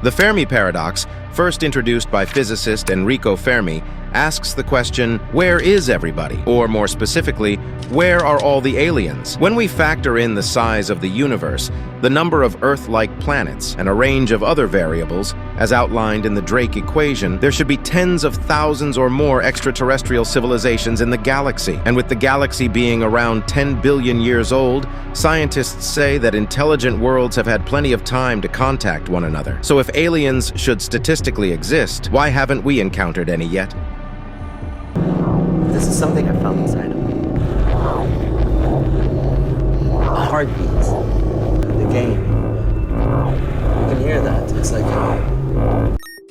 The Fermi Paradox, first introduced by physicist Enrico Fermi, asks the question, where is everybody? Or more specifically, where are all the aliens? When we factor in the size of the universe, the number of Earth-like planets, and a range of other variables, as outlined in the Drake equation, there should be tens of thousands or more extraterrestrial civilizations in the galaxy. And with the galaxy being around 10 billion years old, scientists say that intelligent worlds have had plenty of time to contact one another. So if aliens should statistically exist, why haven't we encountered any yet? This is something I found inside of me. A heartbeat. The game. You can hear that. It's like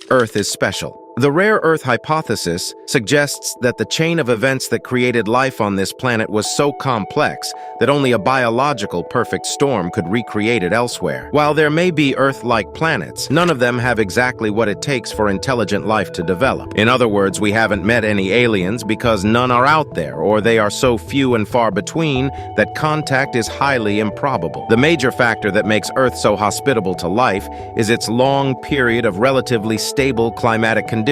Earth is special. The rare Earth hypothesis suggests that the chain of events that created life on this planet was so complex that only a biological perfect storm could recreate it elsewhere. While there may be Earth-like planets, none of them have exactly what it takes for intelligent life to develop. In other words, we haven't met any aliens because none are out there, or they are so few and far between that contact is highly improbable. The major factor that makes Earth so hospitable to life is its long period of relatively stable climatic conditions,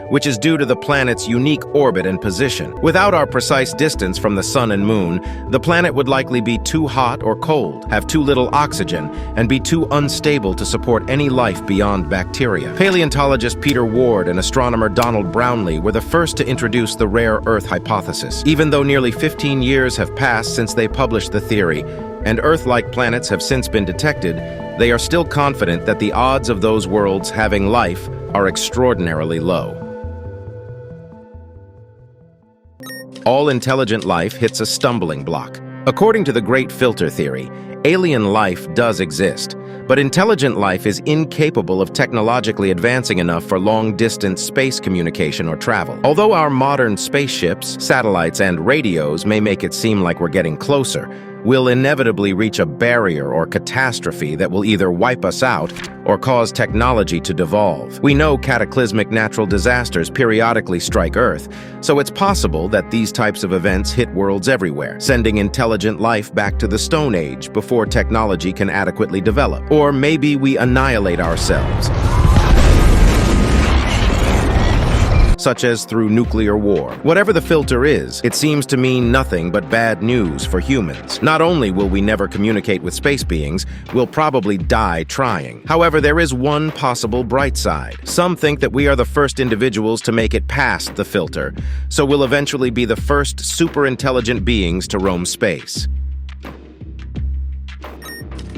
which is due to the planet's unique orbit and position. Without our precise distance from the sun and moon, the planet would likely be too hot or cold, have too little oxygen, and be too unstable to support any life beyond bacteria. Paleontologist Peter Ward and astronomer Donald Brownlee were the first to introduce the rare Earth hypothesis. Even though nearly 15 years have passed since they published the theory, and Earth-like planets have since been detected, they are still confident that the odds of those worlds having life are extraordinarily low. All intelligent life hits a stumbling block. According to the Great Filter theory, alien life does exist, but intelligent life is incapable of technologically advancing enough for long-distance space communication or travel. Although our modern spaceships, satellites, and radios may make it seem like we're getting closer, we'll inevitably reach a barrier or catastrophe that will either wipe us out or cause technology to devolve. We know cataclysmic natural disasters periodically strike Earth, so it's possible that these types of events hit worlds everywhere, sending intelligent life back to the Stone Age before technology can adequately develop. Or maybe we annihilate ourselves, such as through nuclear war. Whatever the filter is, it seems to mean nothing but bad news for humans. Not only will we never communicate with space beings, we'll probably die trying. However, there is one possible bright side. Some think that we are the first individuals to make it past the filter, so we'll eventually be the first super-intelligent beings to roam space.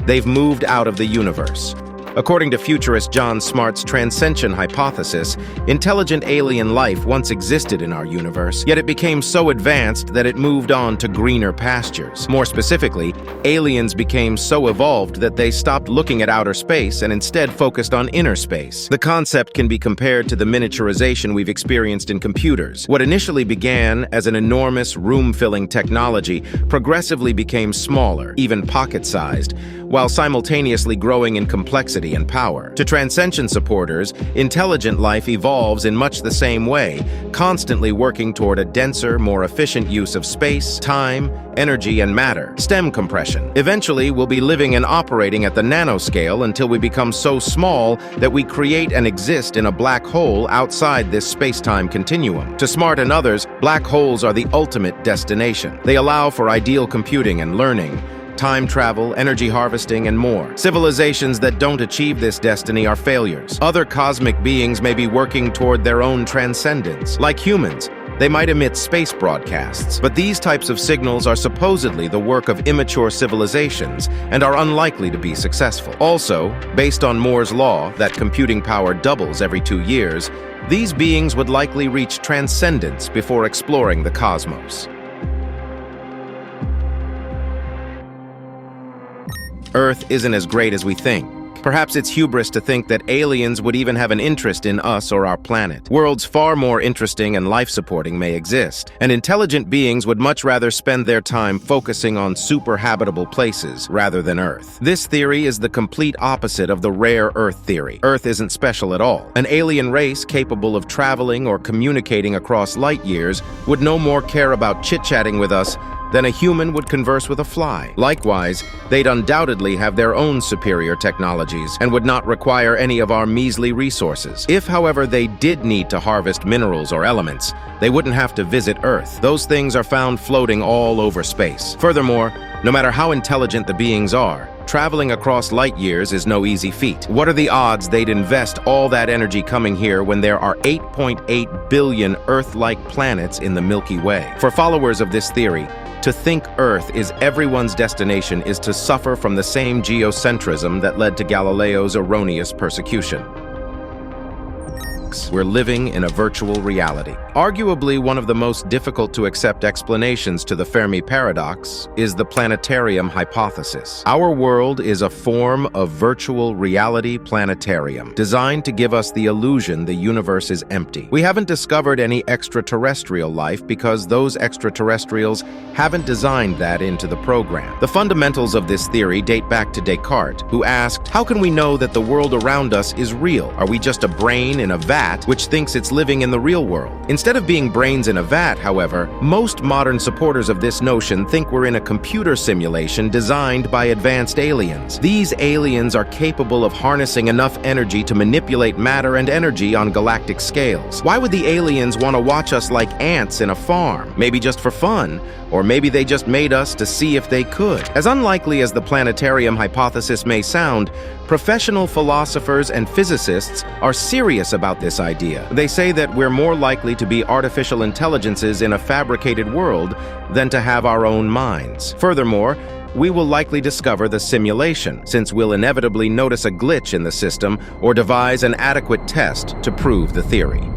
They've moved out of the universe. According to futurist John Smart's transcension hypothesis, intelligent alien life once existed in our universe, yet it became so advanced that it moved on to greener pastures. More specifically, aliens became so evolved that they stopped looking at outer space and instead focused on inner space. The concept can be compared to the miniaturization we've experienced in computers. What initially began as an enormous room-filling technology progressively became smaller, even pocket-sized, while simultaneously growing in complexity and power. To transcension supporters, intelligent life evolves in much the same way, constantly working toward a denser, more efficient use of space, time, energy, and matter. STEM compression. Eventually, we'll be living and operating at the nanoscale until we become so small that we create and exist in a black hole outside this space-time continuum. To Smart and others, black holes are the ultimate destination. They allow for ideal computing and learning, time travel, energy harvesting, and more. Civilizations that don't achieve this destiny are failures. Other cosmic beings may be working toward their own transcendence. Like humans, they might emit space broadcasts, but these types of signals are supposedly the work of immature civilizations and are unlikely to be successful. Also, based on Moore's law that computing power doubles every 2 years, these beings would likely reach transcendence before exploring the cosmos. Earth isn't as great as we think. Perhaps it's hubris to think that aliens would even have an interest in us or our planet. Worlds far more interesting and life-supporting may exist, and intelligent beings would much rather spend their time focusing on super-habitable places rather than Earth. This theory is the complete opposite of the rare Earth theory. Earth isn't special at all. An alien race capable of traveling or communicating across light years would no more care about chit-chatting with us than a human would converse with a fly. Likewise, they'd undoubtedly have their own superior technologies and would not require any of our measly resources. If, however, they did need to harvest minerals or elements, they wouldn't have to visit Earth. Those things are found floating all over space. Furthermore, no matter how intelligent the beings are, traveling across light years is no easy feat. What are the odds they'd invest all that energy coming here when there are 8.8 billion Earth-like planets in the Milky Way? For followers of this theory, to think Earth is everyone's destination is to suffer from the same geocentrism that led to Galileo's erroneous persecution. We're living in a virtual reality. Arguably one of the most difficult to accept explanations to the Fermi Paradox is the planetarium hypothesis. Our world is a form of virtual reality planetarium, designed to give us the illusion the universe is empty. We haven't discovered any extraterrestrial life because those extraterrestrials haven't designed that into the program. The fundamentals of this theory date back to Descartes, who asked, how can we know that the world around us is real? Are we just a brain in a vat which thinks it's living in the real world? Instead of being brains in a vat, however, most modern supporters of this notion think we're in a computer simulation designed by advanced aliens. These aliens are capable of harnessing enough energy to manipulate matter and energy on galactic scales. Why would the aliens want to watch us like ants in a farm? Maybe just for fun, or maybe they just made us to see if they could. As unlikely as the planetarium hypothesis may sound, professional philosophers and physicists are serious about this idea. They say that we're more likely to be artificial intelligences in a fabricated world than to have our own minds. Furthermore, we will likely discover the simulation, since we'll inevitably notice a glitch in the system or devise an adequate test to prove the theory.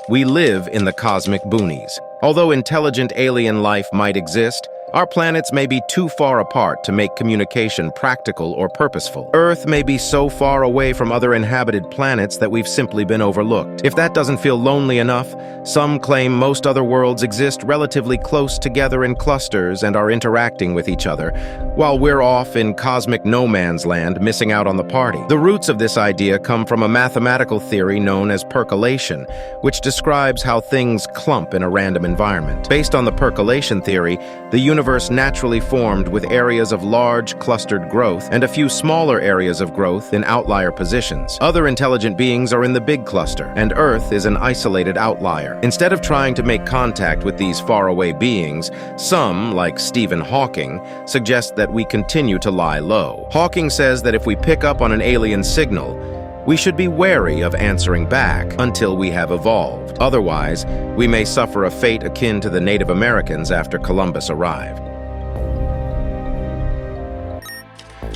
We live in the cosmic boonies. Although intelligent alien life might exist, our planets may be too far apart to make communication practical or purposeful. Earth may be so far away from other inhabited planets that we've simply been overlooked. If that doesn't feel lonely enough, some claim most other worlds exist relatively close together in clusters and are interacting with each other, while we're off in cosmic no man's land missing out on the party. The roots of this idea come from a mathematical theory known as percolation, which describes how things clump in a random environment. Based on the percolation theory, the universe naturally formed with areas of large, clustered growth and a few smaller areas of growth in outlier positions. Other intelligent beings are in the big cluster, and Earth is an isolated outlier. Instead of trying to make contact with these faraway beings, some, like Stephen Hawking, suggest that we continue to lie low. Hawking says that if we pick up on an alien signal, we should be wary of answering back until we have evolved. Otherwise, we may suffer a fate akin to the Native Americans after Columbus arrived.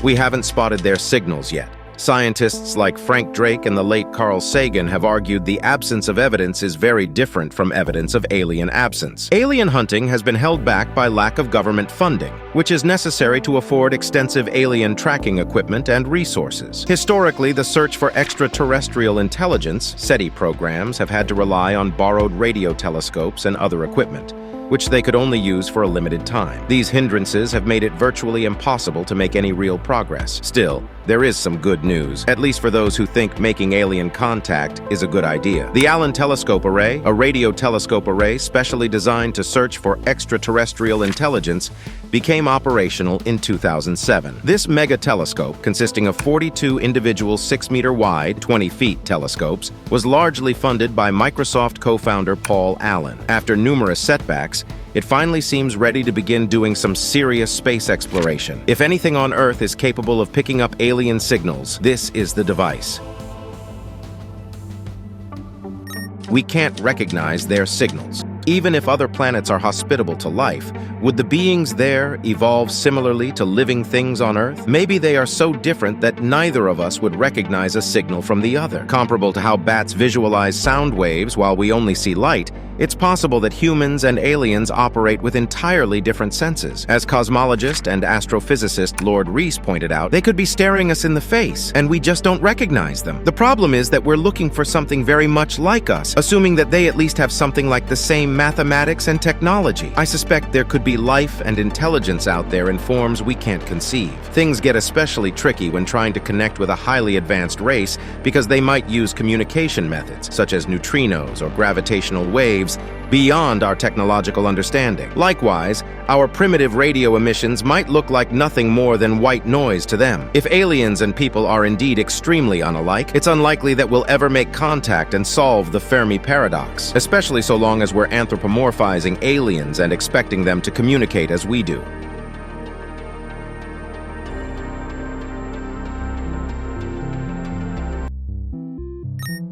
We haven't spotted their signals yet. Scientists like Frank Drake and the late Carl Sagan have argued the absence of evidence is very different from evidence of alien absence. Alien hunting has been held back by lack of government funding, which is necessary to afford extensive alien tracking equipment and resources. Historically, the search for extraterrestrial intelligence, SETI programs, have had to rely on borrowed radio telescopes and other equipment, which they could only use for a limited time. These hindrances have made it virtually impossible to make any real progress. Still, there is some good news, at least for those who think making alien contact is a good idea. The Allen Telescope Array, a radio telescope array specially designed to search for extraterrestrial intelligence, became operational in 2007. This mega telescope, consisting of 42 individual 6-meter-wide, 20-feet telescopes, was largely funded by Microsoft co-founder Paul Allen. After numerous setbacks, it finally seems ready to begin doing some serious space exploration. If anything on Earth is capable of picking up alien signals, this is the device. We can't recognize their signals. Even if other planets are hospitable to life, would the beings there evolve similarly to living things on Earth? Maybe they are so different that neither of us would recognize a signal from the other. Comparable to how bats visualize sound waves while we only see light, it's possible that humans and aliens operate with entirely different senses. As cosmologist and astrophysicist Lord Rees pointed out, they could be staring us in the face, and we just don't recognize them. The problem is that we're looking for something very much like us, assuming that they at least have something like the same using mathematics and technology. I suspect there could be life and intelligence out there in forms we can't conceive. Things get especially tricky when trying to connect with a highly advanced race because they might use communication methods, such as neutrinos or gravitational waves, beyond our technological understanding. Likewise, our primitive radio emissions might look like nothing more than white noise to them. If aliens and people are indeed extremely unalike, it's unlikely that we'll ever make contact and solve the Fermi Paradox, especially so long as we're anthropomorphizing aliens and expecting them to communicate as we do.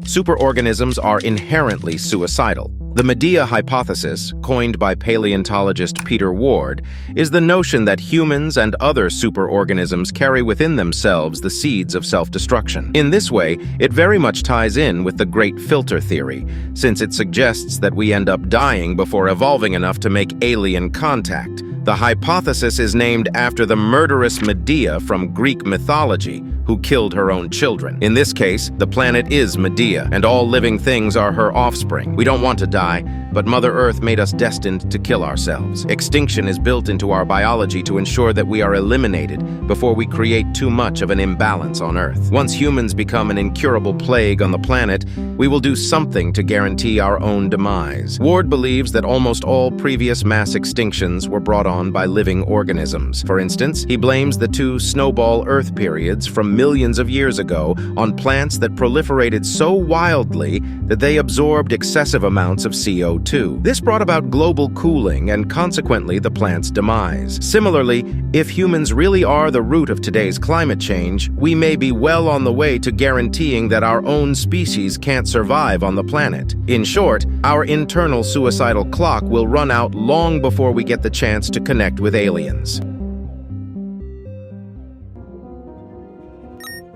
Super-organisms are inherently suicidal. The Medea hypothesis, coined by paleontologist Peter Ward, is the notion that humans and other superorganisms carry within themselves the seeds of self-destruction. In this way, it very much ties in with the Great Filter theory, since it suggests that we end up dying before evolving enough to make alien contact. The hypothesis is named after the murderous Medea from Greek mythology, who killed her own children. In this case, the planet is Medea, and all living things are her offspring. We don't want to die, but Mother Earth made us destined to kill ourselves. Extinction is built into our biology to ensure that we are eliminated before we create too much of an imbalance on Earth. Once humans become an incurable plague on the planet, we will do something to guarantee our own demise. Ward believes that almost all previous mass extinctions were brought on by living organisms. For instance, he blames the two snowball Earth periods from millions of years ago on plants that proliferated so wildly that they absorbed excessive amounts of CO2. This brought about global cooling and consequently the plant's demise. Similarly, if humans really are the root of today's climate change, we may be well on the way to guaranteeing that our own species can't survive on the planet. In short, our internal suicidal clock will run out long before we get the chance to connect with aliens.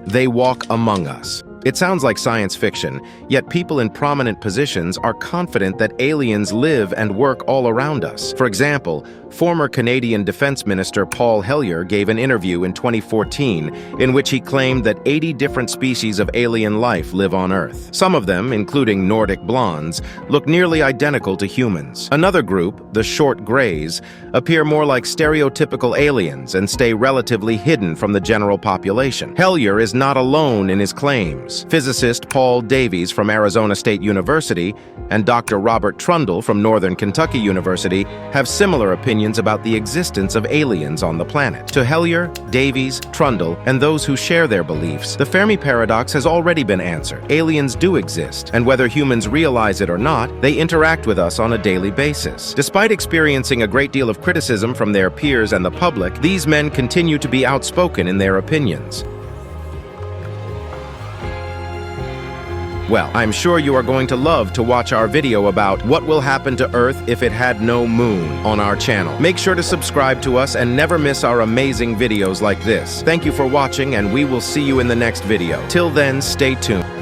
They walk among us. It sounds like science fiction, yet people in prominent positions are confident that aliens live and work all around us. For example, former Canadian Defense Minister Paul Hellyer gave an interview in 2014 in which he claimed that 80 different species of alien life live on Earth. Some of them, including Nordic blondes, look nearly identical to humans. Another group, the short grays, appear more like stereotypical aliens and stay relatively hidden from the general population. Hellyer is not alone in his claims. Physicist Paul Davies from Arizona State University and Dr. Robert Trundle from Northern Kentucky University have similar opinions about the existence of aliens on the planet. To Hellyer, Davies, Trundle, and those who share their beliefs, the Fermi Paradox has already been answered. Aliens do exist, and whether humans realize it or not, they interact with us on a daily basis. Despite experiencing a great deal of criticism from their peers and the public, these men continue to be outspoken in their opinions. Well, I'm sure you are going to love to watch our video about what will happen to Earth if it had no moon on our channel. Make sure to subscribe to us and never miss our amazing videos like this. Thank you for watching, and we will see you in the next video. Till then, stay tuned.